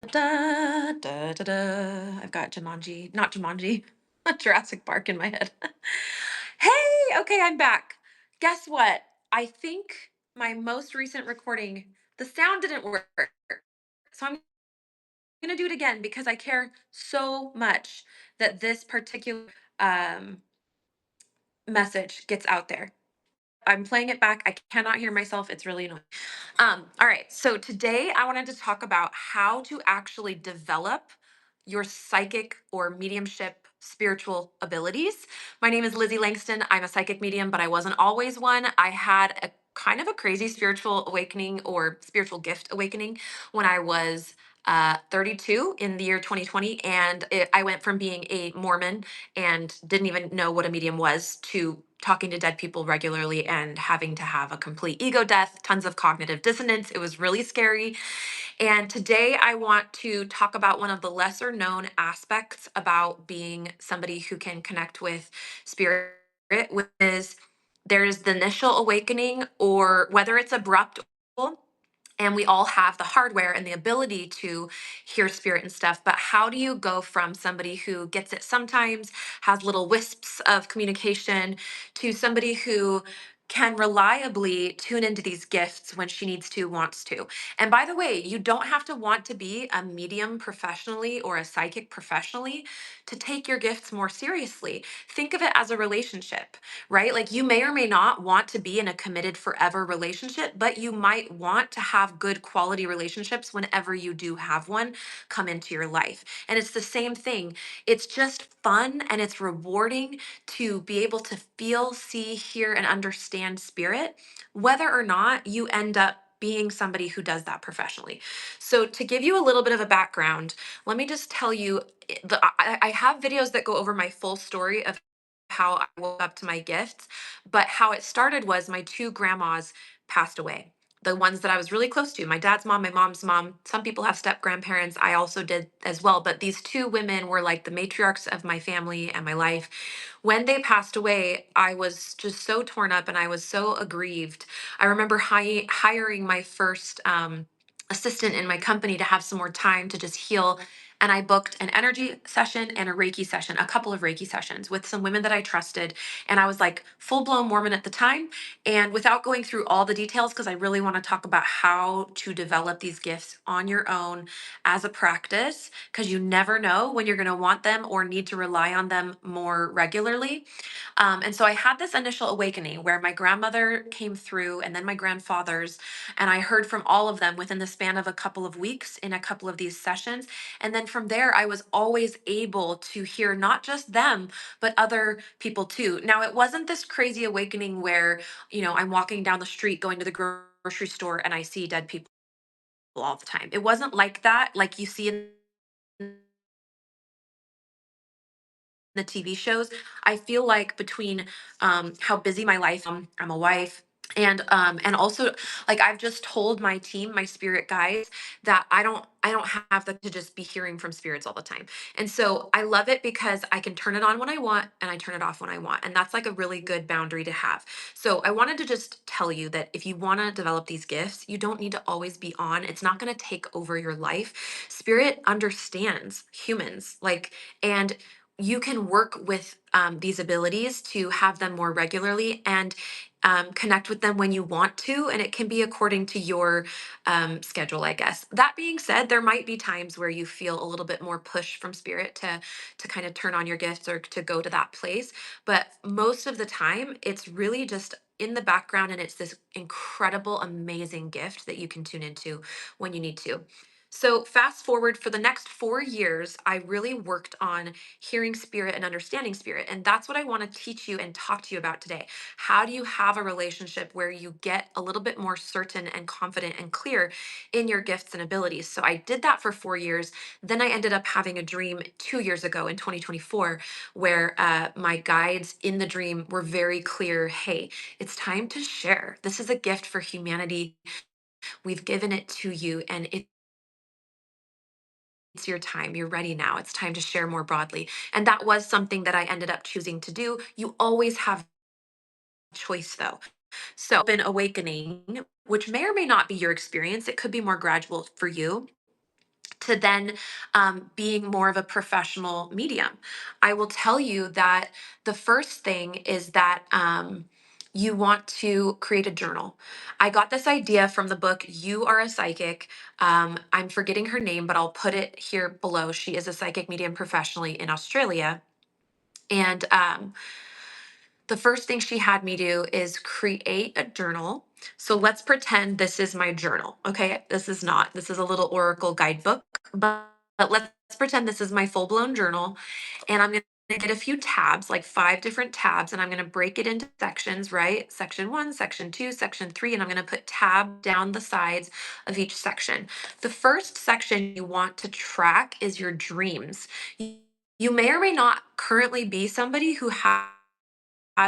Da, da, da, da. I've got Jumanji, not Jumanji, Jurassic Park in my head. Hey, okay, I'm back. Guess what? I think my most recent recording, the sound didn't work. So I'm going to do it again because I care so much that this particular um, message gets out there. I'm playing it back. I cannot hear myself. It's really annoying. All right. So today I wanted to talk about how to actually develop your psychic or mediumship spiritual abilities. My name is Lizzie Langston. I'm a psychic medium, but I wasn't always one. I had a kind of a crazy spiritual awakening or spiritual gift awakening when I was 32 in the year 2020. And I went from being a Mormon and didn't even know what a medium was to talking to dead people regularly and having to have a complete ego death, tons of cognitive dissonance. It was really scary. And today I want to talk about one of the lesser known aspects about being somebody who can connect with spirit, which is there's the initial awakening, or whether it's abrupt, and we all have the hardware and the ability to hear spirit and stuff, but how do you go from somebody who gets it sometimes, has little wisps of communication, to somebody who can reliably tune into these gifts when she needs to, wants to? And by the way, you don't have to want to be a medium professionally or a psychic professionally to take your gifts more seriously. Think of it as a relationship, right? Like you may or may not want to be in a committed forever relationship, but you might want to have good quality relationships whenever you do have one come into your life. And it's the same thing. It's just fun and it's rewarding to be able to feel, see, hear, and understand spirit, whether or not you end up being somebody who does that professionally. So, to give you a little bit of a background, let me just tell you I have videos that go over my full story of how I woke up to my gifts, but how it started was my two grandmas passed away. The ones that I was really close to, my dad's mom, my mom's mom. Some people have step grandparents. I also did as well. But these two women were like the matriarchs of my family and my life. When they passed away, I was just so torn up and I was so aggrieved. I remember hiring my first assistant in my company to have some more time to just heal, and I booked an energy session and a Reiki session, a couple of Reiki sessions with some women that I trusted. And I was like full blown Mormon at the time. And without going through all the details, because I really want to talk about how to develop these gifts on your own as a practice, because you never know when you're going to want them or need to rely on them more regularly. And so I had this initial awakening where my grandmother came through and then my grandfather's, and I heard from all of them within the span of a couple of weeks in a couple of these sessions. And then from there, I was always able to hear not just them, but other people too. Now, it wasn't this crazy awakening where, I'm walking down the street going to the grocery store and I see dead people all the time. It wasn't like that, like you see in the TV shows. I feel like between how busy my life, I'm a wife, and also like I've just told my team, my spirit guides, that I don't have to just be hearing from spirits all the time. And so I love it because I can turn it on when I want and I turn it off when I want. And that's like a really good boundary to have. So I wanted to just tell you that if you want to develop these gifts, you don't need to always be on. It's not going to take over your life. Spirit understands humans, like, and you can work with these abilities to have them more regularly and connect with them when you want to. And it can be according to your schedule, I guess. That being said, there might be times where you feel a little bit more push from spirit to kind of turn on your gifts or to go to that place. But most of the time, it's really just in the background, and it's this incredible, amazing gift that you can tune into when you need to. So, fast forward for the next 4 years, I really worked on hearing spirit and understanding spirit. And that's what I want to teach you and talk to you about today. How do you have a relationship where you get a little bit more certain and confident and clear in your gifts and abilities? So, I did that for 4 years. Then I ended up having a dream 2 years ago in 2024 where my guides in the dream were very clear. Hey, it's time to share. This is a gift for humanity. We've given it to you, and it's your time. You're ready now. It's time to share more broadly. And that was something that I ended up choosing to do. You always have choice though. So, been awakening, which may or may not be your experience. It could be more gradual for you. to then being more of a professional medium. I will tell you that the first thing is that you want to create a journal. I got this idea from the book You Are a Psychic. I'm forgetting her name, but I'll put it here below. She is a psychic medium professionally in Australia. And the first thing she had me do is create a journal. So let's pretend this is my journal. Okay. This is not, this is a little Oracle guidebook, but let's pretend this is my full blown journal. And I'm going to get a few tabs, like 5 different tabs, and I'm going to break it into sections, right? Section 1, section 2, section 3, and I'm going to put tab down the sides of each section. The first section you want to track is your dreams. You may or may not currently be somebody who has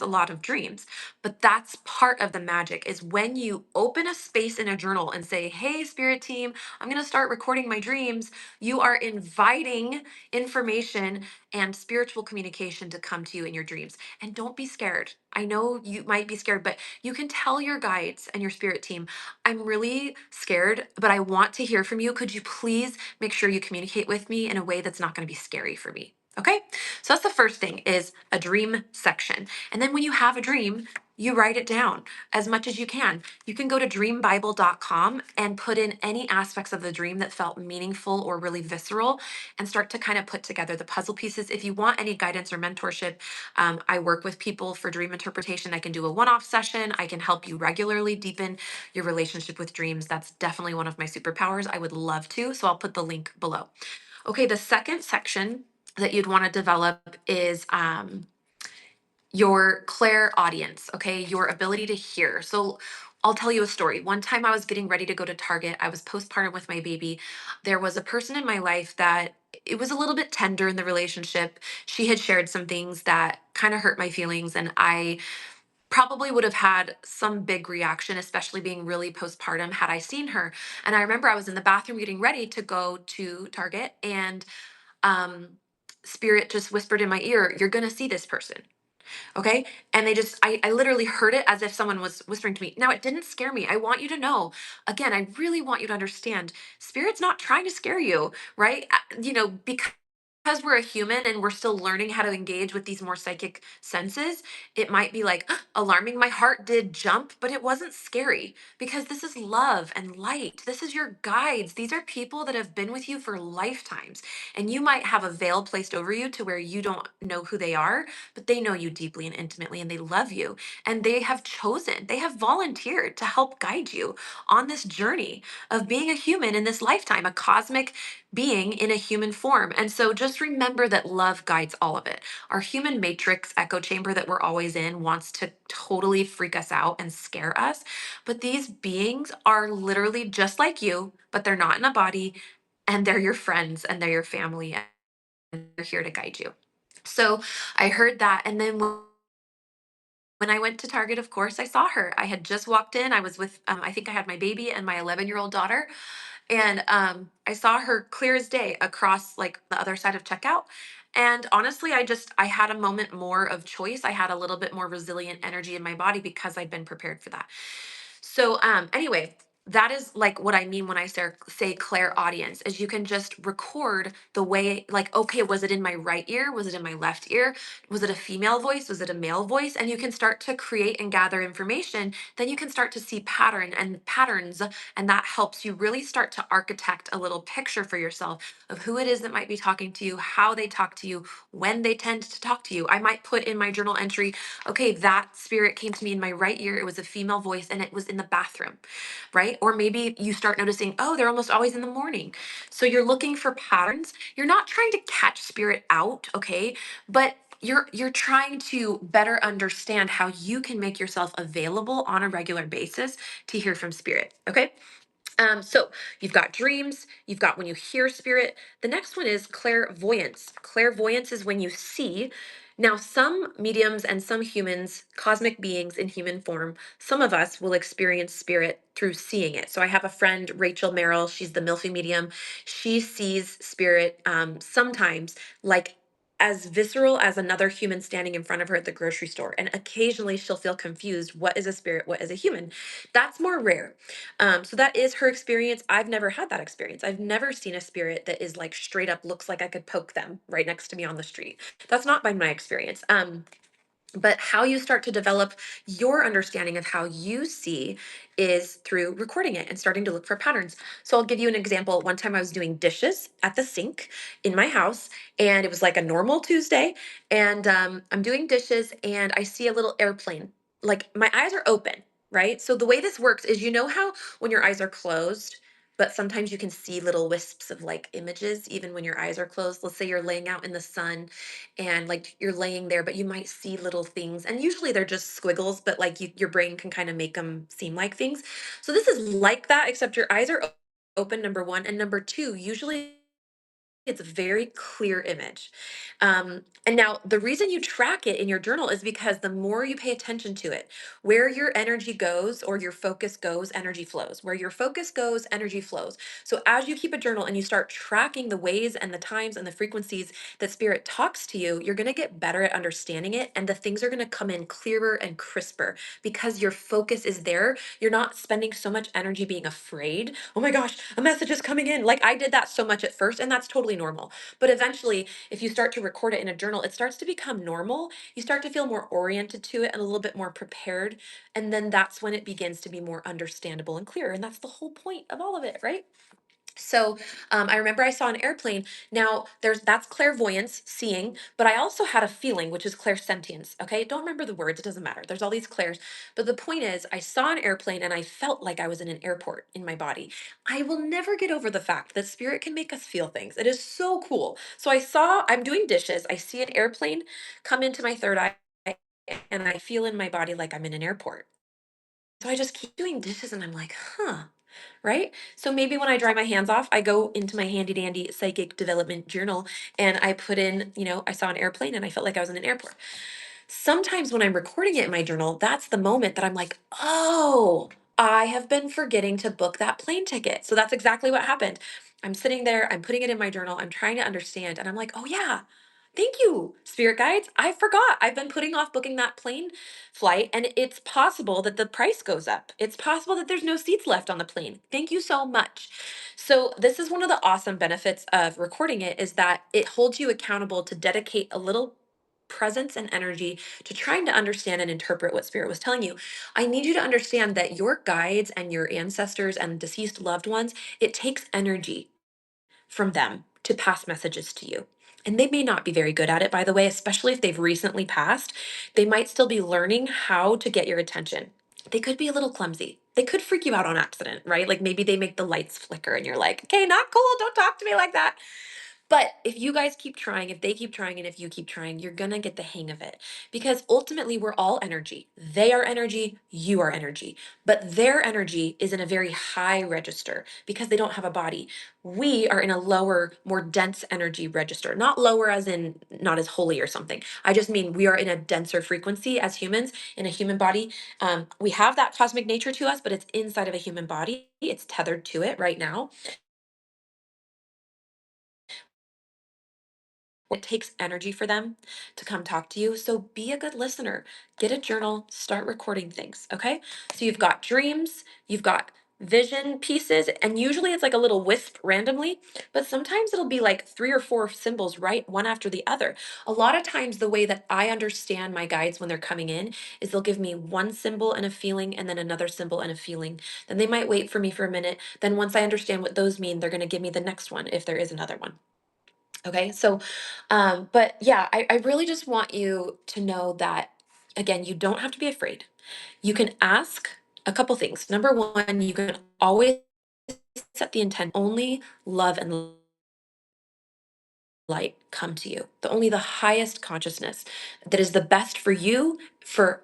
a lot of dreams, but that's part of the magic is when you open a space in a journal and say, hey, spirit team, I'm going to start recording my dreams. You are inviting information and spiritual communication to come to you in your dreams. And don't be scared. I know you might be scared, but you can tell your guides and your spirit team, I'm really scared, but I want to hear from you. Could you please make sure you communicate with me in a way that's not going to be scary for me? Okay. So that's the first thing is a dream section. And then when you have a dream, you write it down as much as you can. You can go to dreambible.com and put in any aspects of the dream that felt meaningful or really visceral and start to kind of put together the puzzle pieces. If you want any guidance or mentorship, I work with people for dream interpretation. I can do a one off session. I can help you regularly deepen your relationship with dreams. That's definitely one of my superpowers. I would love to. So I'll put the link below. Okay, the second section that you'd want to develop is your clairaudience, okay, your ability to hear. So I'll tell you a story. One time I was getting ready to go to Target. I was postpartum with my baby. There was a person in my life that it was a little bit tender in the relationship. She had shared some things that kind of hurt my feelings, and I probably would have had some big reaction, especially being really postpartum, had I seen her. And I remember I was in the bathroom getting ready to go to Target, and um, Spirit just whispered in my ear, "You're going to see this person." Okay. And I literally heard it as if someone was whispering to me. Now, it didn't scare me. I want you to know, again, I really want you to understand spirit's not trying to scare you, right? Because we're a human and we're still learning how to engage with these more psychic senses, it might be like alarming. My heart did jump, but it wasn't scary because this is love and light. This is your guides. These are people that have been with you for lifetimes. And you might have a veil placed over you to where you don't know who they are, but they know you deeply and intimately and they love you. And they have volunteered to help guide you on this journey of being a human in this lifetime, a cosmic being in a human form. And so just remember that love guides all of it. Our human matrix echo chamber that we're always in wants to totally freak us out and scare us. But these beings are literally just like you, but they're not in a body and they're your friends and they're your family and they're here to guide you. So I heard that. And then when I went to Target, of course, I saw her. I had just walked in. I was with, I think I had my baby and my 11-year-old daughter. And I saw her clear as day across like the other side of checkout. And honestly, I had a moment more of choice. I had a little bit more resilient energy in my body because I'd been prepared for that. So anyway, that is like what I mean when I say Claire audience is you can just record the way like, okay, was it in my right ear? Was it in my left ear? Was it a female voice? Was it a male voice? And you can start to create and gather information. Then you can start to see patterns, and that helps you really start to architect a little picture for yourself of who it is that might be talking to you, how they talk to you, when they tend to talk to you. I might put in my journal entry, okay, that spirit came to me in my right ear. It was a female voice and it was in the bathroom, right? Or maybe you start noticing, oh, they're almost always in the morning. So you're looking for patterns. You're not trying to catch spirit out, okay? But you're trying to better understand how you can make yourself available on a regular basis to hear from spirit, okay? So you've got dreams, you've got when you hear spirit. The next one is clairvoyance. Clairvoyance is when you see. Now, some mediums and some humans, cosmic beings in human form, some of us will experience spirit through seeing it. So I have a friend, Rachel Merrill. She's the Milfy medium. She sees spirit sometimes like as visceral as another human standing in front of her at the grocery store. And occasionally she'll feel confused. What is a spirit? What is a human? That's more rare. So that is her experience. I've never had that experience. I've never seen a spirit that is like straight up looks like I could poke them right next to me on the street. That's not been my experience. But how you start to develop your understanding of how you see is through recording it and starting to look for patterns. So I'll give you an example. One time I was doing dishes at the sink in my house, and it was like a normal Tuesday. And I'm doing dishes, and I see a little airplane. Like my eyes are open, right? So the way this works is, you know how when your eyes are closed, but sometimes you can see little wisps of like images even when your eyes are closed. Let's say you're laying out in the sun and like you're laying there, but you might see little things, and usually they're just squiggles, but like your brain can kind of make them seem like things. So this is like that, except your eyes are open, number one, and number two, usually it's a very clear image. And now the reason you track it in your journal is because the more you pay attention to it, where your energy goes or your focus goes, energy flows. Where your focus goes, energy flows. So as you keep a journal and you start tracking the ways and the times and the frequencies that spirit talks to you, you're going to get better at understanding it. And the things are going to come in clearer and crisper because your focus is there. You're not spending so much energy being afraid. Oh my gosh, a message is coming in. Like I did that so much at first, and that's totally normal. But eventually, if you start to record it in a journal, it starts to become normal. You start to feel more oriented to it and a little bit more prepared. And then that's when it begins to be more understandable and clear. And that's the whole point of all of it, right? So I remember I saw an airplane. Now there's that's clairvoyance, seeing, but I also had a feeling, which is clairsentience. Okay, don't remember the words; it doesn't matter. There's all these clairs, but the point is, I saw an airplane and I felt like I was in an airport in my body. I will never get over the fact that spirit can make us feel things. It is so cool. So I'm doing dishes. I see an airplane come into my third eye, and I feel in my body like I'm in an airport. So I just keep doing dishes, and I'm like, huh, right? So maybe when I dry my hands off, I go into my handy dandy psychic development journal and I put in, I saw an airplane and I felt like I was in an airport. Sometimes when I'm recording it in my journal, that's the moment that I'm like, oh, I have been forgetting to book that plane ticket. So that's exactly what happened. I'm sitting there, I'm putting it in my journal, I'm trying to understand, and I'm like, oh yeah. Thank you, spirit guides. I forgot. I've been putting off booking that plane flight, and it's possible that the price goes up. It's possible that there's no seats left on the plane. Thank you so much. So, this is one of the awesome benefits of recording it is that it holds you accountable to dedicate a little presence and energy to trying to understand and interpret what spirit was telling you. I need you to understand that your guides and your ancestors and deceased loved ones, it takes energy from them to pass messages to you. And they may not be very good at it, by the way, especially if they've recently passed. They might still be learning how to get your attention. They could be a little clumsy. They could freak you out on accident, right? Like maybe they make the lights flicker and you're like, okay, not cool. Don't talk to me like that. But if you guys keep trying, if they keep trying, and if you keep trying, you're going to get the hang of it. Because ultimately, we're all energy. They are energy, you are energy. But their energy is in a very high register because they don't have a body. We are in a lower, more dense energy register. Not lower as in not as holy or something. I just mean we are in a denser frequency as humans in a human body. We have that cosmic nature to us, but it's inside of a human body. It's tethered to it right now. It takes energy for them to come talk to you. So be a good listener. Get a journal, start recording things. Okay. So you've got dreams, you've got vision pieces, and usually it's like a little wisp randomly, but sometimes it'll be like three or four symbols right one after the other. A lot of times, the way that I understand my guides when they're coming in is they'll give me one symbol and a feeling, and then another symbol and a feeling. Then they might wait for me for a minute. Then, once I understand what those mean, they're going to give me the next one if there is another one. Okay, so, but yeah, I really just want you to know that, again, you don't have to be afraid. You can ask a couple things. Number one, you can always set the intent only love and light come to you. The only the highest consciousness that is the best for you, for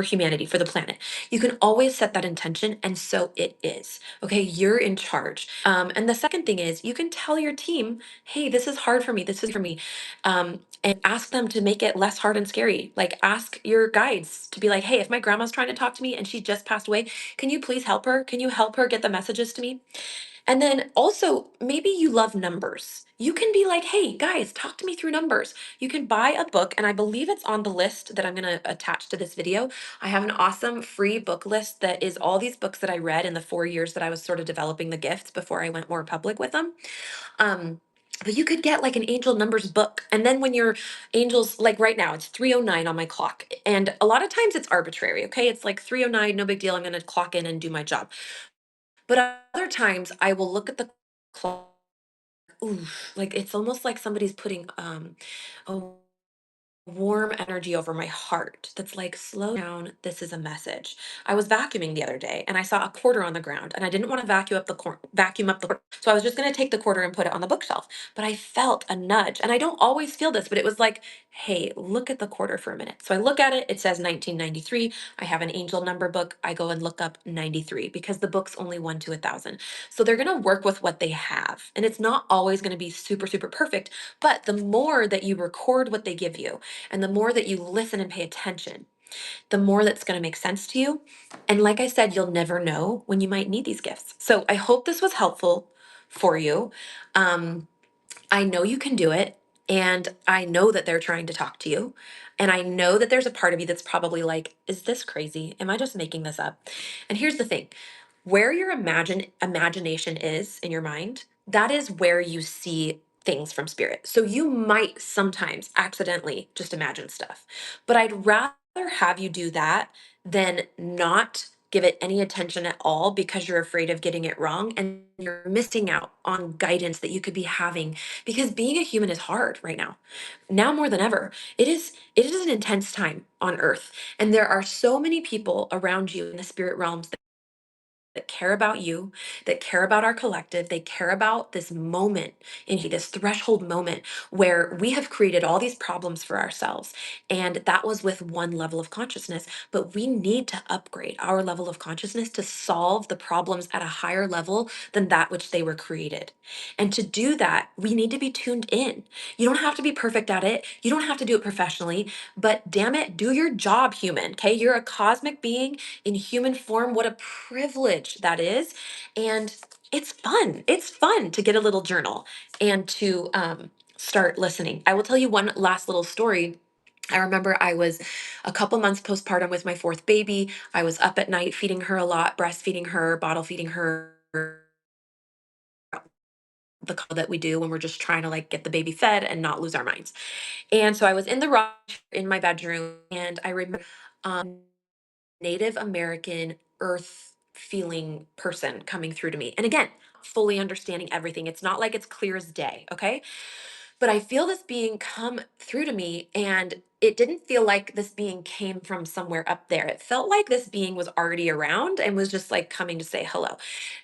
humanity, for the planet. You can always set that intention, and so it is. Okay, you're in charge. And the second thing is you can tell your team, hey, this is hard for me. This is for me. And ask them to make it less hard and scary. Like ask your guides to be like, hey, if my grandma's trying to talk to me and she just passed away, can you please help her? Can you help her get the messages to me? And then also, maybe you love numbers. You can be like, hey, guys, talk to me through numbers. You can buy a book, and I believe it's on the list that I'm going to attach to this video. I have an awesome free book list that is all these books that I read in the 4 years that I was sort of developing the gifts before I went more public with them. Um, but you could get like an angel numbers book. And then when your angels, like right now, it's 3:09 on my clock. And a lot of times it's arbitrary, okay? It's like 3:09, no big deal. I'm going to clock in and do my job. But other times I will look at the clock. Ooh, like it's almost like somebody's putting a warm energy over my heart that's like, slow down, this is a message. I was vacuuming the other day and I saw a quarter on the ground and I didn't want to vacuum up the quarter. So I was just going to take the quarter and put it on the bookshelf. But I felt a nudge, and I don't always feel this, but it was like, hey, look at the quarter for a minute. So I look at it, it says 1993. I have an angel number book. I go and look up 93 because the book's only 1 to 1,000. So they're going to work with what they have. And it's not always going to be super, super perfect. But the more that you record what they give you, and the more that you listen and pay attention, the more that's going to make sense to you. And like I said, you'll never know when you might need these gifts. So I hope this was helpful for you. Um, I know you can do it. And I know that they're trying to talk to you. And I know that there's a part of you that's probably like, is this crazy? Am I just making this up? And here's the thing, where your imagination is in your mind, that is where you see things from spirit. So you might sometimes accidentally just imagine stuff. But I'd rather have you do that than not give it any attention at all because you're afraid of getting it wrong and you're missing out on guidance that you could be having, because being a human is hard right now more than ever. It is an intense time on earth, and there are so many people around you in the spirit realms that care about you, that care about our collective. They care about this moment in this threshold moment where we have created all these problems for ourselves. And that was with one level of consciousness. But we need to upgrade our level of consciousness to solve the problems at a higher level than that which they were created. And to do that, we need to be tuned in. You don't have to be perfect at it, you don't have to do it professionally, but damn it, do your job, human. Okay, you're a cosmic being in human form. What a privilege that is. And it's fun. It's fun to get a little journal and to start listening. I will tell you one last little story. I remember I was a couple months postpartum with my fourth baby. I was up at night feeding her a lot, breastfeeding her, bottle feeding her, the call that we do when we're just trying to like get the baby fed and not lose our minds. And so I was in the rock in my bedroom, and I remember Native American earth feeling person coming through to me. And again, fully understanding everything. It's not like it's clear as day, okay? But I feel this being come through to me, and it didn't feel like this being came from somewhere up there. It felt like this being was already around and was just like coming to say hello.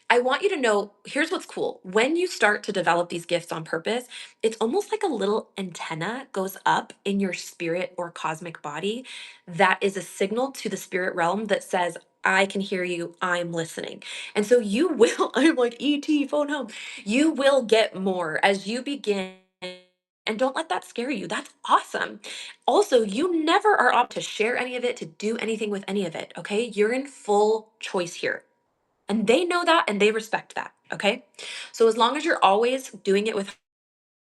I want you to know, here's what's cool. When you start to develop these gifts on purpose, it's almost like a little antenna goes up in your spirit or cosmic body that is a signal to the spirit realm that says, I can hear you, I'm listening. And so you will, I'm like, ET, phone home. You will get more as you begin. And don't let that scare you. That's awesome. Also, you never are up to share any of it, to do anything with any of it. Okay. You're in full choice here. And they know that and they respect that. Okay. So as long as you're always doing it with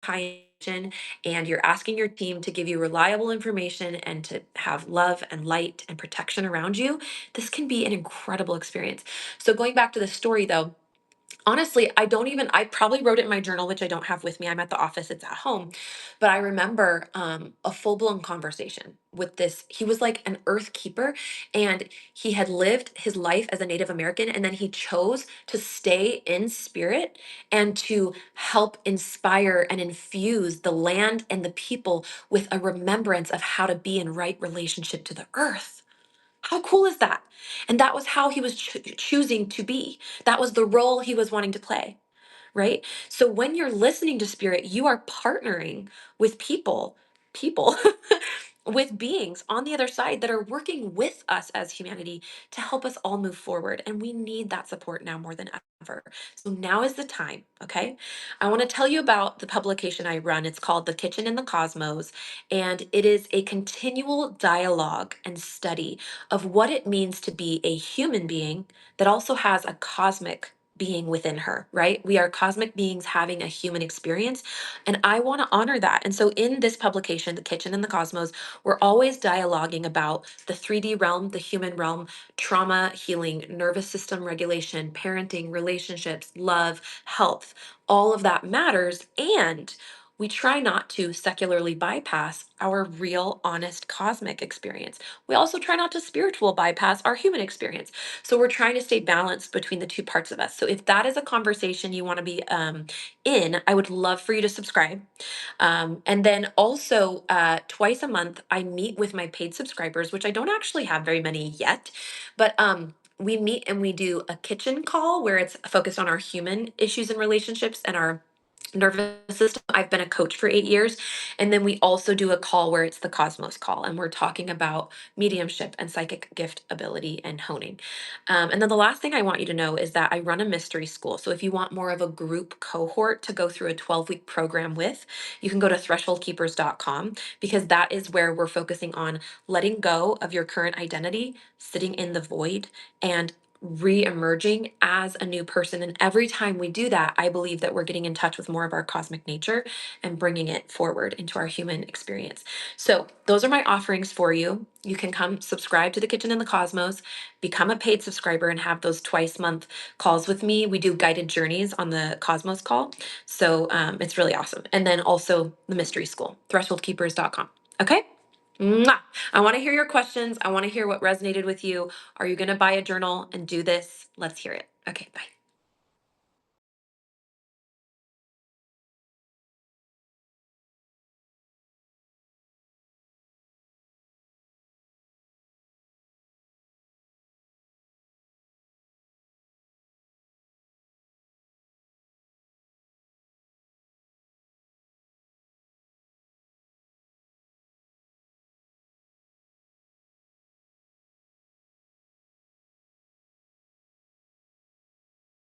high intention and you're asking your team to give you reliable information and to have love and light and protection around you, this can be an incredible experience. So going back to the story though, honestly, I probably wrote it in my journal, which I don't have with me. I'm at the office, it's at home. But I remember a full blown conversation with this. He was like an earth keeper, and he had lived his life as a Native American. And then he chose to stay in spirit and to help inspire and infuse the land and the people with a remembrance of how to be in right relationship to the earth. How cool is that? And that was how he was choosing to be. That was the role he was wanting to play, right? So when you're listening to spirit, you are partnering with people, with beings on the other side that are working with us as humanity to help us all move forward. And we need that support now more than ever. So now is the time, okay? I want to tell you about the publication I run. It's called The Kitchen in the Cosmos, and it is a continual dialogue and study of what it means to be a human being that also has a cosmic being within her, right? We are cosmic beings having a human experience. And I want to honor that. And so in this publication, The Kitchen and the Cosmos, we're always dialoguing about the 3D realm, the human realm, trauma healing, nervous system regulation, parenting, relationships, love, health. All of that matters. And we try not to secularly bypass our real, honest cosmic experience. We also try not to spiritual bypass our human experience. So we're trying to stay balanced between the two parts of us. So if that is a conversation you want to be in, I would love for you to subscribe. And then also, twice a month, I meet with my paid subscribers, which I don't actually have very many yet, but we meet and we do a kitchen call where it's focused on our human issues and relationships and our nervous system. I've been a coach for 8 years. And then we also do a call where it's the Cosmos call, and we're talking about mediumship and psychic gift ability and honing. And then the last thing I want you to know is that I run a mystery school. So if you want more of a group cohort to go through a 12-week program with, you can go to thresholdkeepers.com, because that is where we're focusing on letting go of your current identity, sitting in the void, and re-emerging as a new person. And every time we do that, I believe that we're getting in touch with more of our cosmic nature and bringing it forward into our human experience. So those are my offerings for you. You can come subscribe to the Kitchen and the Cosmos, become a paid subscriber, and have those twice month calls with me. We do guided journeys on the Cosmos call. So it's really awesome. And then also the mystery school, thresholdkeepers.com. Okay. Mwah! I want to hear your questions. I want to hear what resonated with you. Are you going to buy a journal and do this? Let's hear it. Okay, bye.